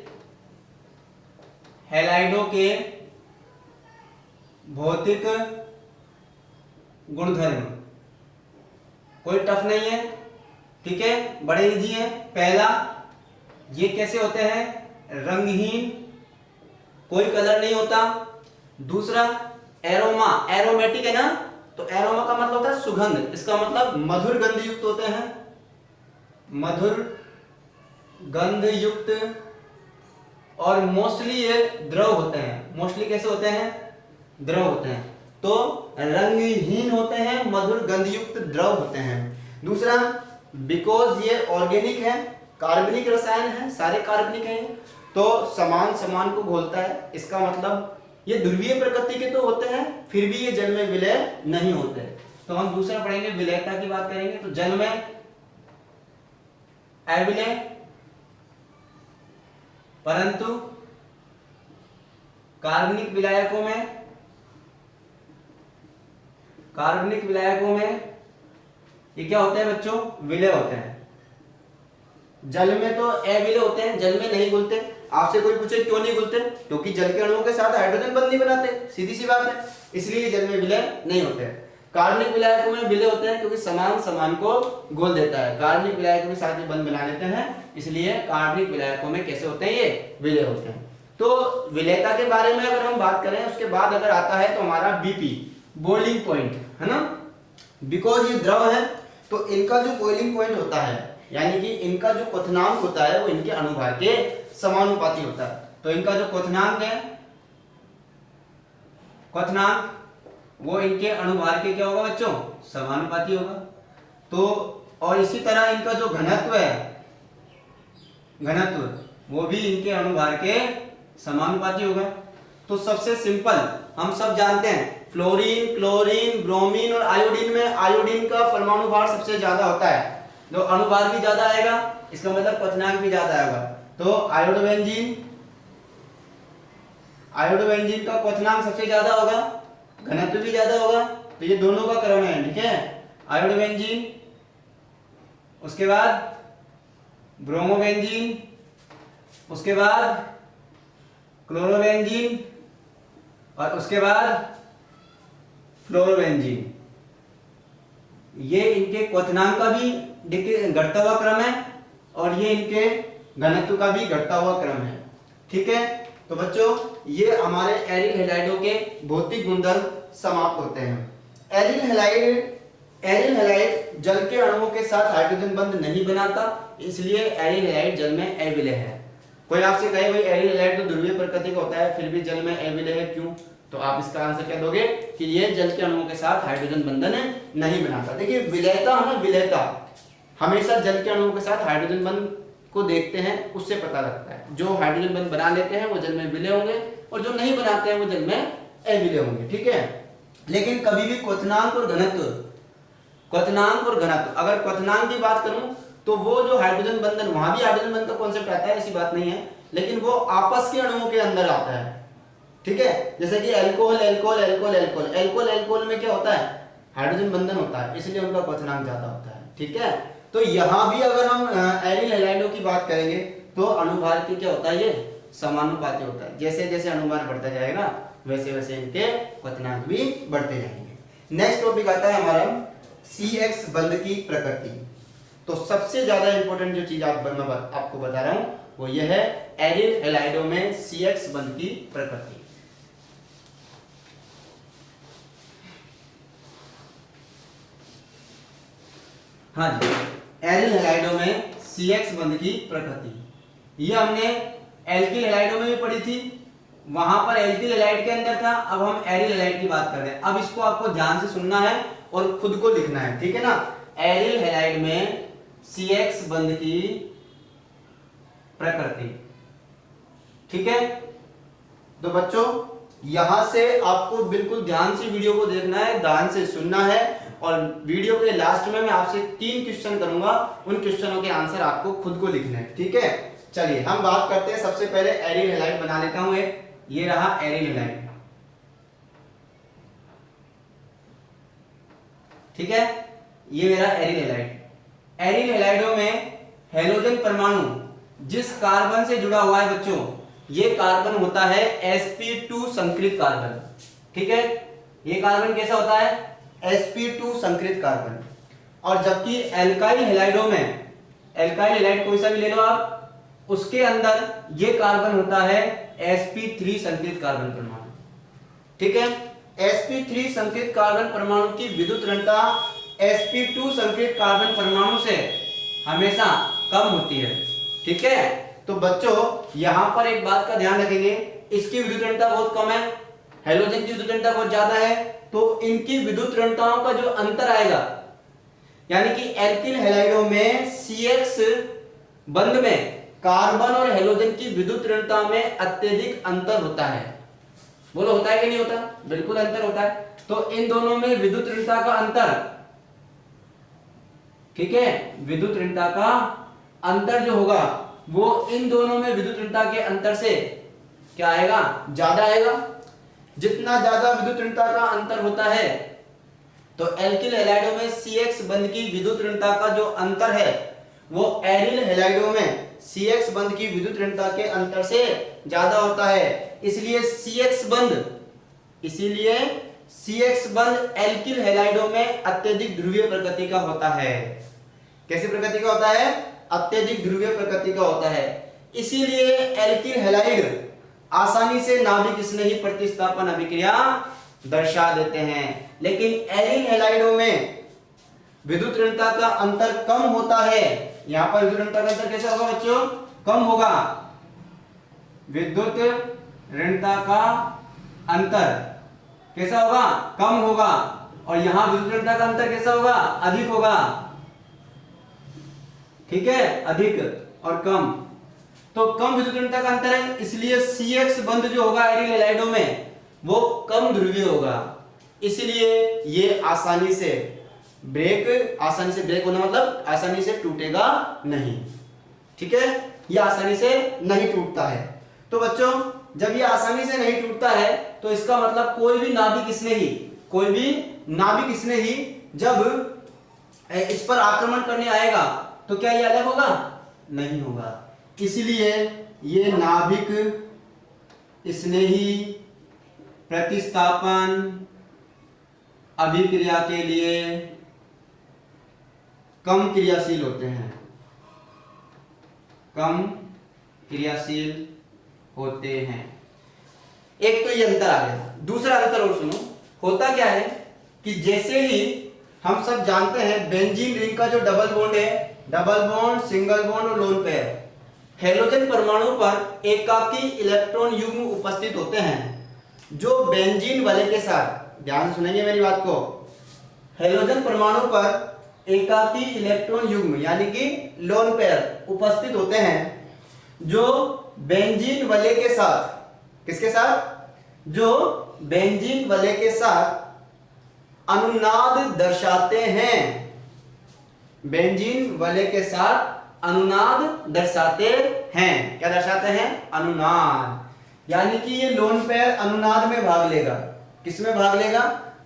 हैलाइडों के भौतिक गुणधर्म कोई टफ नहीं है, ठीक है, बड़े इजी है। पहला, ये कैसे होते हैं? रंगहीन, कोई कलर नहीं होता। दूसरा, एरोमा, एरोमेटिक है ना, तो एरोमा का मतलब होता है सुगंध, इसका मतलब मधुर गंध युक्त होते हैं, मधुर गंध युक्त। और मोस्टली ये द्रव होते हैं। मोस्टली कैसे होते हैं? द्रव होते हैं। तो रंगहीन होते हैं, मधुर गंधयुक्त द्रव होते हैं। दूसरा, बिकॉज ये ऑर्गेनिक है, कार्बनिक रसायन है, सारे कार्बनिक हैं, तो समान समान को घोलता है, इसका मतलब ये ध्रुवीय प्रकृति के तो होते हैं, फिर भी ये जल में विलय नहीं होते। तो हम दूसरा पढ़ेंगे, विलयता की बात करेंगे। तो जल में अविलय, परंतु कार्बनिक विलायकों में ये क्या होते हैं बच्चों? विलय होते हैं। जल में तो अविलय होते हैं, जल में नहीं घुलते। आपसे कोई पूछे क्यों नहीं घुलते? क्योंकि जल के अणुओं के साथ हाइड्रोजन बंध नहीं बनाते, सीधी सी बात है, इसलिए जल में विलय नहीं होते। कार्बनिक विलायकों में विलय होते हैं क्योंकि समान समान को घोल देता है। कार्बनिक विलायकों के साथ ये बंध बना लेते हैं, इसलिए कार्बनिक विलायकों में कैसे होते हैं? ये विलय होते हैं। तो विलेयता के बारे में अगर हम बात करें, उसके बाद अगर आता है तो हमारा बीपी, बॉइलिंग पॉइंट, है ना। बिकॉज ये द्रव है तो इनका जो बॉइलिंग पॉइंट होता है, यानी कि इनका जो क्वथनांक होता है वो इनके अनुभार के समानुपाती होता है। तो इनका जो क्वथनांक है, क्वथनांक वो इनके अनुभार के क्या होगा बच्चों, समानुपाती होगा। तो और इसी तरह इनका जो घनत्व है, घनत्व वो भी इनके अनुभार के समानुपाती होगा। तो सबसे सिंपल हम सब जानते हैं, फ्लोरीन, क्लोरीन, ब्रोमीन और आयोडीन में आयोडीन का परमाणु भार सबसे ज्यादा होता है, तो अनुभार भी ज्यादा आएगा, इसका मतलब क्वथनांक भी ज्यादा आएगा। तो आयोडोबेंजीन, आयोडोबेंजीन का क्वथनांक सबसे ज्यादा होगा, घनत्व भी ज्यादा होगा। तो ये दोनों का क्रम है, ठीक है। आयोडोबेंजीन, उसके बाद ब्रोमोबेंजीन, उसके बाद क्लोरोबेंजीन और उसके बाद फ्लोरोबेंजीन। ये इनके क्वथनांक का भी घटता हुआ क्रम है और ये इनके घनत्व का भी घटता हुआ क्रम है, ठीक है। तो बच्चों ये हमारे एरिल हैलाइडों के भौतिक गुणधर्म समाप्त होते हैं। एरिल हैलाइड जल के अणुओं के साथ हाइड्रोजन बंध नहीं बनाता, इसलिए एरिल हैलाइड जल में अविलेय है। कोई आपसे कहे भाई एरिल हैलाइड तो ध्रुवीय प्रकृति का होता है, फिर भी जल में अविलेय है, क्यों? तो आप इसका आंसर क्या दोगे कि ये जल के अणुओं के साथ हाइड्रोजन बंधन नहीं बनाता। देखिए विलेयता है ना, विलेयता हमेशा जल के अणुओं के साथ हाइड्रोजन बंध को देखते हैं, उससे पता लगता है। जो हाइड्रोजन बंध बना लेते हैं वो जल में विलेय होंगे और जो नहीं बनाते हैं वो जल में अविलेय होंगे, ठीक है। लेकिन कभी भी क्वथनांक और घनत्व, क्वथनांक और घनत्व, अगर क्वथनांक की बात करूं तो वो जो हाइड्रोजन बंधन, वहां भी हाइड्रोजन बंधन का कॉन्सेप्ट आता है, ऐसी बात नहीं है, लेकिन वो आपस के अणुओं के अंदर आता है, ठीक है। जैसे कि alcohol alcohol alcohol alcohol alcohol alcohol में क्या होता है, हाइड्रोजन बंधन होता है, इसलिए उनका क्वथनांक ज्यादा होता है, ठीक है। तो यहां भी अगर हम एरिल हैलाइडों की बात करेंगे तो अनुभार की क्या होता है, ये समानुपाती होता है। जैसे जैसे अनुभार बढ़ता जाएगा वैसे वैसे इनके क्वथनांक भी बढ़ते जाएंगे। नेक्स्ट टॉपिक आता है हमारा CX बंध की प्रकृति। तो सबसे ज्यादा इंपॉर्टेंट जो चीज मैं आपको बता रहा हूं वो यह है एरिल हैलाइडों में CX बंध की प्रकृति। हाँ जी, एरिल हैलाइडों में CX बंध की प्रकृति ये हमने एल्किल हैलाइडों में भी पढ़ी थी, वहां पर एल्किल हैलाइड के अंदर था, अब हम एरिल हैलाइड की बात कर रहे हैं। अब इसको आपको ध्यान से सुनना है और खुद को लिखना है, ठीक है ना। एरिल हैलाइड में CX बंध की प्रकृति, ठीक है। तो बच्चों यहां से आपको बिल्कुल ध्यान से वीडियो को देखना है, ध्यान से सुनना है और वीडियो के लास्ट में मैं आपसे 3 क्वेश्चन करूंगा, उन क्वेश्चनों के आंसर आपको खुद को लिखने हैं, ठीक है। चलिए हम बात करते हैं, सबसे पहले एरिल हैलाइड बना लेता हूं एक, ये रहा एरिल हैलाइड, ठीक है, ये मेरा एरिल हैलाइड। एरिल हैलाइडों में हैलोजन परमाणु जिस कार्बन से जुड़ा हुआ है बच्चों, ये कार्बन होता है sp2 संकरित कार्बन, ठीक है। ये कार्बन कैसा होता है, sp2 संकरित कार्बन। और जबकि एल्काइल हैलाइडों में, एल्काइल हैलाइड कोई सा भी ले लो आप, उसके अंदर ये कार्बन होता है sp3 संकरित कार्बन परमाणु, ठीक है। sp3 संकरित कार्बन परमाणु की विद्युत ऋणता sp2 संकरित कार्बन परमाणु से हमेशा कम होती है, ठीक है। तो बच्चों यहां पर एक बात का ध्यान रखेंगे, इसकी विद्युत ऋणता बहुत कम है, हैलोजन की विद्युत ऋणता बहुत ज्यादा है, तो इनकी विद्युत ऋणताओं का जो अंतर आएगा, यानी कि एल्किल हैलाइडों में CX बंध में कार्बन और हैलोजन की विद्युत ऋणता में अत्यधिक अंतर होता है। बोलो होता है कि नहीं होता, बिल्कुल अंतर होता है। तो इन दोनों में विद्युत ऋणता का अंतर, ठीक है, विद्युत ऋणता का अंतर जो होगा वो इन दोनों में विद्युत ऋणता के अंतर से क्या आएगा, ज्यादा आएगा। जितना ज्यादा विद्युत ऋणता का अंतर होता है तो एल्किल हैलाइडों में CX बंध की विद्युत ऋणता का जो अंतर है वो एरिल हैलाइडों में CX बंध की विद्युत ऋणता के अंतर से ज्यादा होता है। इसलिए CX बंध एल्किल हैलाइडों में अत्यधिक ध्रुवीय प्रकृति का होता है। कैसी प्रकृति का होता है, अत्यधिक ध्रुवीय प्रकृति का होता है। इसीलिए एल्किल हैलाइड आसानी से नाभिक स्नेही प्रतिस्थापन अभिक्रिया दर्शा देते हैं। लेकिन एरिल हैलाइडों में विद्युत ऋणता का अंतर कम होता है। यहां पर विद्युत ऋणता का अंतर कैसा होगा बच्चों? कम होगा। विद्युत ऋणता का अंतर कैसा होगा? कम होगा। और यहां विद्युत ऋणता का अंतर कैसा होगा? अधिक होगा। ठीक है, अधिक और कम। तो कम विद्युत ऋणता का अंतर है, इसलिए CX बंध जो होगा एरिल हैलाइडों में वो कम ध्रुवीय होगा, इसलिए ये आसानी से ब्रेक होना मतलब आसानी से टूटेगा नहीं। ठीक है, ये आसानी से नहीं टूटता है। तो बच्चों जब ये आसानी से नहीं टूटता है तो इसका मतलब कोई भी नाभिक स्नेही जब इस पर आक्रमण करने आएगा तो क्या ये अलग होगा? नहीं होगा। इसलिए ये नाभिक स्नेही प्रतिस्थापन अभिक्रिया के लिए कम क्रियाशील होते हैं, कम क्रियाशील होते हैं। एक तो ये अंतर आ गया। दूसरा अंतर और सुनो, होता क्या है कि जैसे ही हम सब जानते हैं बेंजीन रिंग का जो डबल बॉन्ड है, डबल बॉन्ड, सिंगल बॉन्ड और लोन पेयर, हेलोजन परमाणु पर एकाकी इलेक्ट्रॉन युग्म उपस्थित होते हैं जो बेंजीन वलय के साथ, ध्यान सुनेंगे मेरी बात को, हेलोजन परमाणु पर एकाकी इलेक्ट्रॉन युग्म यानी कि लोन पेयर उपस्थित होते हैं जो बेंजीन वलय के साथ, किसके साथ? जो बेंजीन वलय के साथ अनुनाद दर्शाते हैं। बेंजीन वलय के साथ अनुनाद दर्शाते हैं। क्या दर्शाते हैं? अनुनाद। यानी कि ये लोन पेयर अनुनाद में भाग लेगा। किसमें भाग लेगा?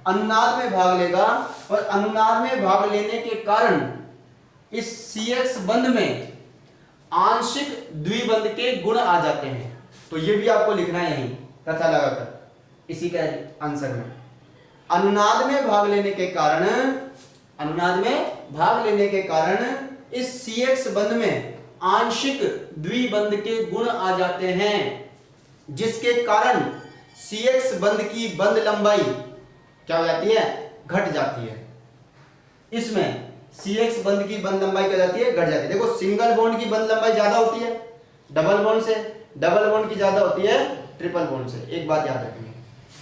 अनुनाद में भाग लेगा। और अनुनाद में भाग लेने के कारण इस CX बंध में आंशिक द्विबंध के गुण आ जाते हैं। तो ये भी आपको लिखना है यही कथा लगाकर इसी का आंसर में। अनुनाद में भाग लेने के कारण इस CX बंध में आंशिक द्विबंध के गुण आ जाते हैं, जिसके कारण CX बंध की बंध लंबाई क्या हो जाती है? घट जाती है। इसमें CX बंध की बंध लंबाई क्या जाती है? घट जाती है। देखो सिंगल बॉन्ड की बंध लंबाई ज्यादा होती है डबल बॉन्ड से, डबल बॉन्ड की ज्यादा होती है ट्रिपल बॉन्ड से। एक बात याद रखिए,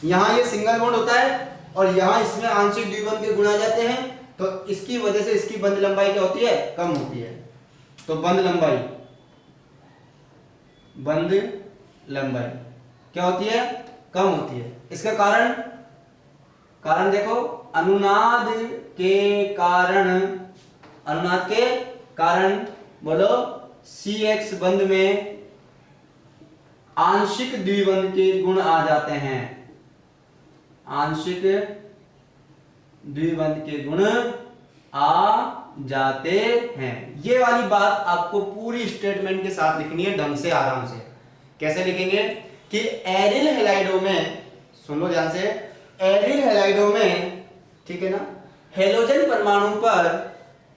यहां ये सिंगल बॉन्ड होता है और यहां इसमें आंशिक द्विबंध के गुण आ जाते हैं, तो इसकी वजह से इसकी बंध लंबाई क्या होती है? कम होती है। तो बंध लंबाई क्या होती है? कम होती है। इसका कारण देखो, अनुनाद के कारण बोलो CX बंध में आंशिक द्विबंध के गुण आ जाते हैं। आंशिक द्विबंध के गुण आ जाते हैं। ये वाली बात आपको पूरी स्टेटमेंट के साथ लिखनी है, ढंग से, आराम से। कैसे लिखेंगे कि एरिल हैलाइडों में, सुन लो ध्यान से, एरिल हैलाइडों में, ठीक है ना, हेलोजन परमाणु पर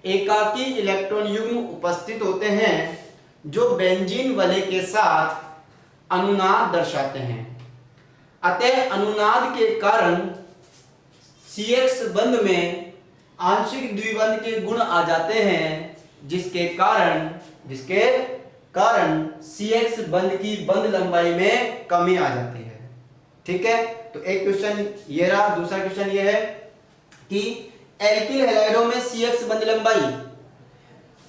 एकाकी इलेक्ट्रॉन युग्म उपस्थित होते हैं जो बेंजीन वलय के साथ अनुनाद दर्शाते हैं। अतः अनुनाद के कारण CX बंध में आंशिक द्विबंध के गुण आ जाते हैं, जिसके कारण CX बंध की बंध लंबाई में कमी आ जाती है। ठीक है, तो एक क्वेश्चन ये रहा। दूसरा क्वेश्चन ये है कि एल्किल हैलाइडों में CX बंध लंबाई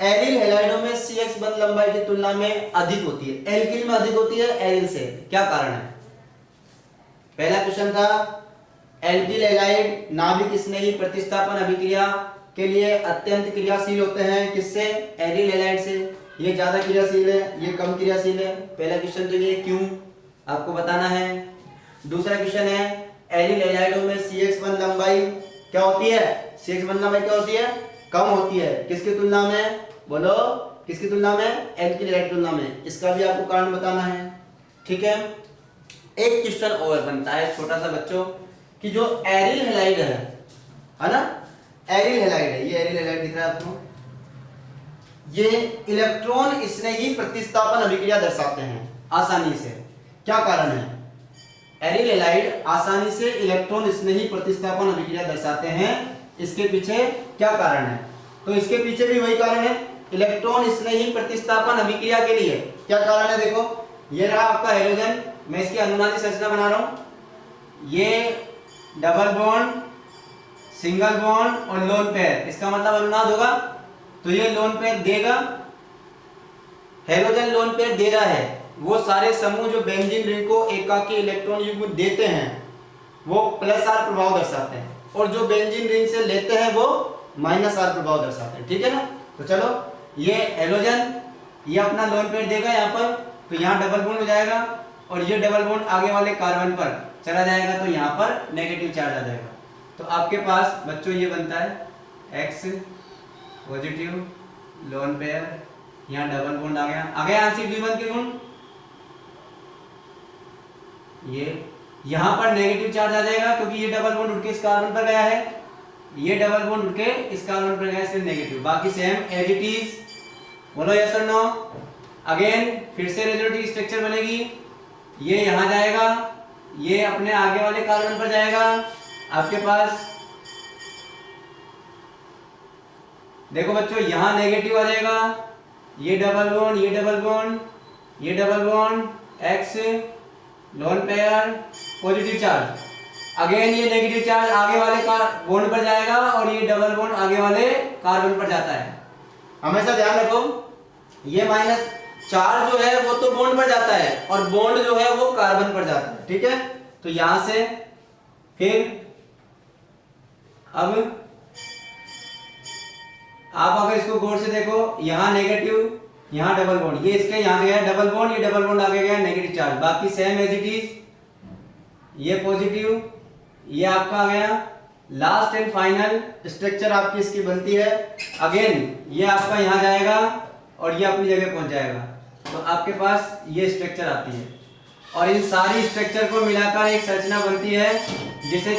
एरिल हैलाइडों में CX बंध लंबाई की तुलना में अधिक होती है, एल्किल में अधिक होती है एरिल से। क्या कारण है? पहला क्वेश्चन था एल्किल हैलाइड नाभिक स्नेही प्रतिस्थापन अभिक्रिया के लिए अत्यंत क्रियाशील होते हैं। किससे? एरिल हैलाइड से। ये ज्यादा क्रियाशील है, ये कम क्रियाशील है। पहला क्वेश्चन तो ये क्यों आपको बताना है। दूसरा क्वेश्चन है एरिल हैलाइडों में CX बंध लंबाई क्या होती है? CX बंध लंबाई क्या होती है? कम होती है। किसकी तुलना में? बोलो, किसकी तुलना में? एल्किल हैलाइड की तुलना में। इसका भी आपको कारण बताना है। ठीक है, एक क्वेश्चन और बनता है छोटा सा बच्चों कि जो एरिल हैलाइड है ना, एरिल हैलाइड है, ये एरिल हैलाइड दिख रहा है आपको, ये इलेक्ट्रॉन स्नेही प्रतिस्थापन अभिक्रिया दर्शाते हैं आसानी से। क्या कारण है? एरिल हैलाइड आसानी से इलेक्ट्रॉन स्नेही प्रतिस्थापन अभिक्रिया दर्शाते हैं, इसके पीछे क्या कारण है? तो इसके पीछे भी वही कारण है, इलेक्ट्रॉन स्नेही प्रतिस्थापन अभिक्रिया के लिए क्या कारण है? देखो ये रहा आपका हैलोजन, मैं इसकी अनुनादी संरचना बना रहा हूं, ये डबल बॉन्ड, सिंगल बॉन्ड और लोन पेयर, इसका मतलब अनुनाद होगा, तो ये लोन पेयर देगा, हैलोजन लोन पेयर दे रहा है। वो सारे समूह जो बेंजीन रिंग को एकाकी इलेक्ट्रॉन युग्म देते हैं वो प्लस आर प्रभाव दर्शाते हैं, और जो बेंजीन रिंग से लेते हैं वो माइनस आर प्रभाव दर्शाते हैं, ठीक है ना। तो चलो ये हैलोजन ये अपना लोन पेयर देगा यहाँ पर, तो यहाँ डबल बॉन्ड हो जाएगा, और ये डबल बॉन्ड आगे वाले कार्बन पर चला जाएगा, तो यहाँ पर नेगेटिव चार्ज आ जाएगा। तो आपके पास बच्चों ये बनता है X पॉजिटिव लोन पेयर, यहाँ डबल बॉन्ड आ गया आंशिक द्विबंध के गुण, ये यहाँ पर नेगेटिव चार्ज आ जाएगा क्योंकि ये डबल बॉन्ड उठ के इस कार्बन पर गया है, ये डबल बॉन्ड उठ के इस कार्बन पर गया है, इसलिए नेगेटिव, बाकी सेम एज इट इज। बोलो यस और नो। अगेन फिर से रेजोनेटिव स्ट्रक्चर बनेगी, ये यहाँ जाएगा, ये अपने आगे वाले कार्बन पर जाएगा, आपके पास देखो बच्चों यहाँ नेगेटिव आ जाएगा, ये डबल बॉन्ड, ये डबल बॉन्ड, ये double bond, X lone pair positive charge, again ये नेगेटिव चार्ज आगे वाले बॉन्ड पर जाएगा, और ये डबल बॉन्ड आगे वाले कार्बन पर जाता है। हमेशा ध्यान रखो ये माइनस चार्ज जो है वो तो बॉन्ड पर जाता है, और बॉन्ड जो है वो कार्बन पर जाता है, ठीक है। तो यहां से फिर अब आप अगर इसको गौर से देखो, यहाँ नेगेटिव, यहाँ डबल बॉन्ड, ये इसके यहाँ गया डबल बॉन्ड, ये डबल बॉन्ड आगे गया नेगेटिव चार्ज, बाकी सेम एज इट इज, ये पॉजिटिव, ये आपका आ गया। लास्ट एंड फाइनल स्ट्रक्चर आपकी इसकी बनती है, अगेन ये आपका यहाँ जाएगा और ये अपनी जगह पहुंच जाएगा, तो आपके पास ये स्ट्रक्चर आती है, और इन सारी स्ट्रक्चर को मिलाकर एक संरचना बनती है जिसे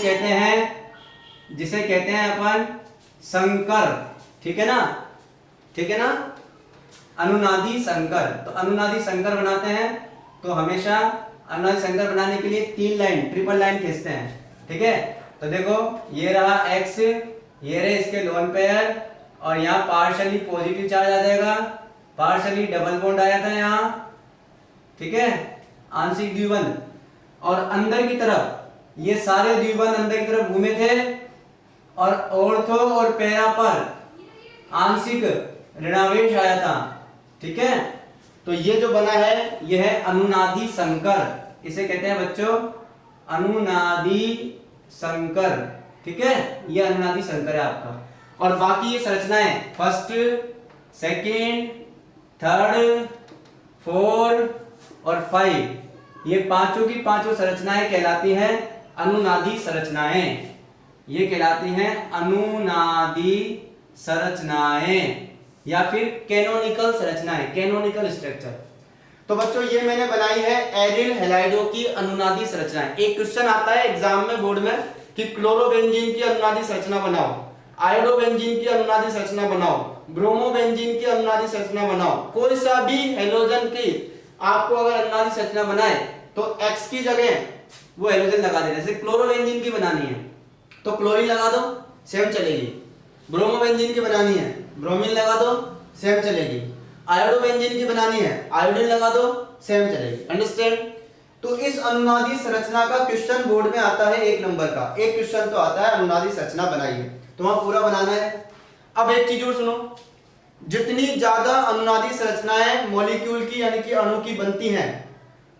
कहते हैं अपन संकर, ठीक है ना, ठीक है ना, अनुनादी संकर। तो अनुनादी संकर बनाते हैं, तो हमेशा अनुनादी संकर बनाने के लिए 3 लाइन ट्रिपल लाइन खींचते हैं, ठीक है। तो देखो ये रहा X, ये रहे इसके लोन पेयर, और यहाँ पार्शियली पॉजिटिव चार्ज आ जाएगा, पार्शियली डबल बॉन्ड आया था यहाँ, ठीक है, आंशिक द्विबंध, और अंदर की तरफ ये सारे द्विबंध अंदर की तरफ घूमे थे, और ऑर्थो और पैरा पर आंशिक ऋणावेश आया था, ठीक है। तो ये जो बना है यह है अनुनादी संकर, इसे कहते हैं बच्चों अनुनादी संकर, ठीक है, ये अनुनादी संकर है आपका। और बाकी ये संरचनाएं फर्स्ट, सेकंड, थर्ड, फोर्थ और 5, ये पांचों की पांचों संरचनाएं कहलाती हैं अनुनादी संरचनाएं, ये कहलाती हैं अनुनादी संरचनाएं या फिर कैनोनिकल संरचनाएं, कैनोनिकल स्ट्रक्चर। तो बच्चों ये मैंने बनाई है एरिल हैलाइडों की अनुनादी संरचनाएं। एक क्वेश्चन आता है एग्जाम में बोर्ड में कि क्लोरोबेंजीन की अनुनादी संरचना बनाओ, आयोडोबेंजीन की अनुनादी संरचना बनाओ, ब्रोमोबेंजीन की अनुनादी संरचना बनाओ, कोई सा भी हैलोजन की आपको अगर अनुनादी संरचना बनाए तो X की जगह वो हैलोजन लगा देना। जैसे क्लोरोबेंजीन की बनानी है तो क्लोरीन लगा दो, सेम चलेगी। ब्रोमोबेंजीन की बनानी है, ब्रोमीन लगा दो, सेम चलेगी। आयोडोबेंजीन की बनानी है, आयोडीन लगा दो, सेम चलेगी। अंडरस्टैंड? तो इस अनुनादी संरचना का क्वेश्चन बोर्ड में आता है 1 नंबर का, एक क्वेश्चन तो आता है अनुनादी संरचना बनाइए, तो वहां पूरा बनाना है। अब एक चीज और सुनो, जितनी ज्यादा अनुनादी संरचनाएं मॉलिक्यूल की यानी कि अणु की बनती हैं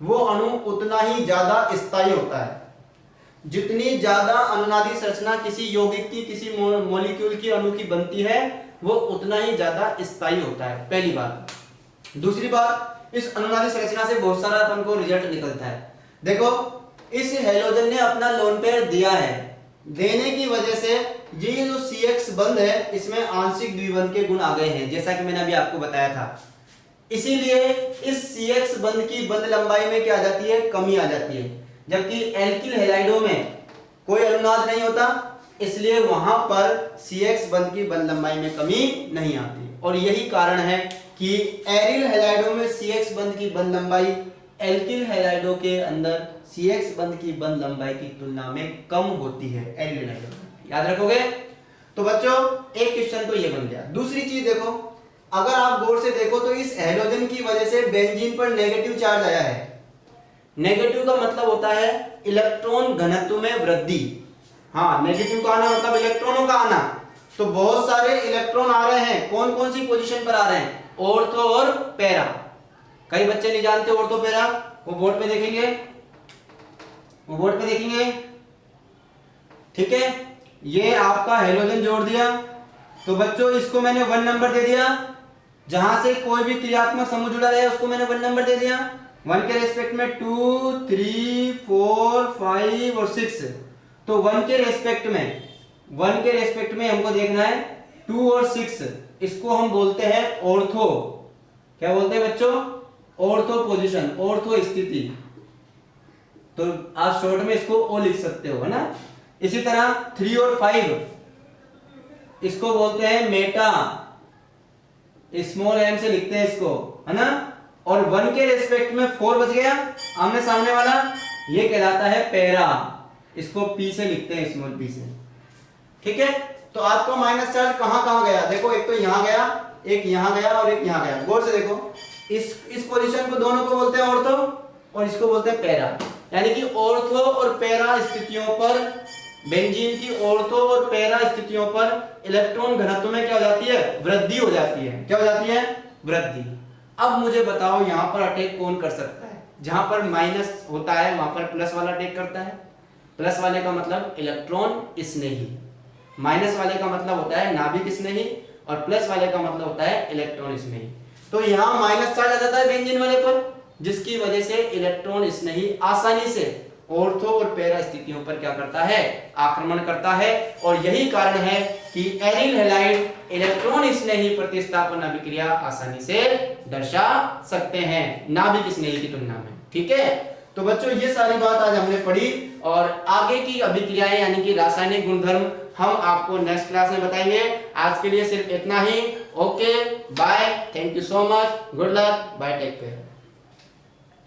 वो अणु उतना ही ज्यादा स्थायी होता है। जितनी ज्यादा अनुनादी संरचना किसी यौगिक की, किसी मॉलिक्यूल की अणु की बनती है वो उतना ही ज्यादा स्थायी होता है, पहली बात। दूसरी बात, इस अनुनादी संरचना से बहुत सारा अपन को रिजल्ट निकलता है। देखो इस हैलोजन ने अपना लोन पेयर दिया है, देने की वजह से ये जो CX बंध है इसमें आंशिक द्विबंध के गुण आ गए हैं, जैसा कि मैंने अभी आपको बताया था। इसीलिए इस CX बंध की बंध लंबाई में क्या आ जाती है, कमी आ जाती है, जबकि एल्किल हैलाइडों में कोई अनुनाद नहीं होता, इसलिए वहां पर CX बंध की बंध लंबाई में कमी नहीं आती। और यही कारण है कि एरिल हैलाइडों में CX बंध की बंध लंबाई एल्किल हैलाइडों के अंदर CX बंध की बंध लंबाई की तुलना में कम होती है एल्किल हैलाइडों में। याद रखोगे? तो बच्चों एक क्वेश्चन तो ये बन गया। दूसरी चीज देखो, अगर आप गौर से देखो तो इस हैलोजन की वजह से बेंजीन पर नेगेटिव चार्ज आया है। नेगेटिव का मतलब होता है इलेक्ट्रॉन घनत्व में वृद्धि। हाँ, नेगेटिव का आना मतलब इलेक्ट्रॉनों का आना। तो बहुत सारे इलेक्ट्रॉन आ रहे हैं, कौन कौन सी पोजीशन पर आ रहे हैं? ऑर्थो और पैरा। कई बच्चे नहीं जानते ऑर्थो पैरा, वो बोर्ड पे देखेंगे, वो बोर्ड पे देखेंगे। ठीक है, ये आपका हैलोजन जोड़ दिया, तो बच्चों इसको मैंने 1 नंबर दे दिया। जहां से कोई भी क्रियात्मक समूह जुड़ा रहे उसको मैंने 1 नंबर दे दिया। 1 के रेस्पेक्ट में 2, 3, 4, 5 और 6। तो 1 के रेस्पेक्ट में हमको देखना है 2 और 6। इसको हम बोलते हैं ऑर्थो। क्या बोलते हैं बच्चों? ऑर्थो पोजीशन, ऑर्थो स्थिति। तो आप शॉर्ट में इसको ओ लिख सकते हो, है ना। इसी तरह 3 और 5 इसको बोलते हैं मेटा, स्मॉल m से लिखते हैं इसको, है ना। और 1 के रेस्पेक्ट में 4 बच गया आमने सामने वाला, ये कहलाता है पैरा, इसको p से लिखते हैं, स्मॉल p से। ठीक है, तो आपको माइनस चार्ज कहां गया? देखो, एक तो यहां गया, एक यहां गया और एक यहां गया। गौर से देखो, इस पोजीशन को दोनों को बोलते हैं ऑर्थो और इसको बोलते हैं पैरा। यानी कि ऑर्थो और पैरा स्थितियों पर, बेंजीन की ऑर्थो और पैरा स्थितियों पर इलेक्ट्रॉन घनत्व में क्या हो जाती है? वृद्धि हो जाती है। क्या हो जाती है? वृद्धि। अब मुझे बताओ यहां पर अटैक कौन कर सकता है? जहां पर माइनस होता है वहां पर प्लस वाला अटैक करता है। प्लस वाले का मतलब इलेक्ट्रॉन स्नेही, माइनस वाले का मतलब होता है नाभिक स्नेही और प्लस वाले का मतलब होता है इलेक्ट्रॉन स्नेही। तो यहां माइनस चार्ज आ जाता है बेंजीन वाले पर, जिसकी वजह से इलेक्ट्रॉन स्नेही आसानी से ऑर्थो और पैरा स्थितियों पर क्या करता है? आक्रमण करता है। और यही कारण है कि एरिल हैलाइड इलेक्ट्रॉन स्नेही प्रतिस्थापन अभिक्रिया आसानी से दर्शा सकते हैं नाभिक स्नेही की तुलना में। ठीक है, तो बच्चों ये सारी बात आज हमने पढ़ी और आगे की अभिक्रियाएं यानी कि रासायनिक गुणधर्म हम आपको नेक्स्ट क्लास में बताएंगे। आज के लिए सिर्फ इतना ही। Okay, bye, thank you so much, good luck, bye, take care.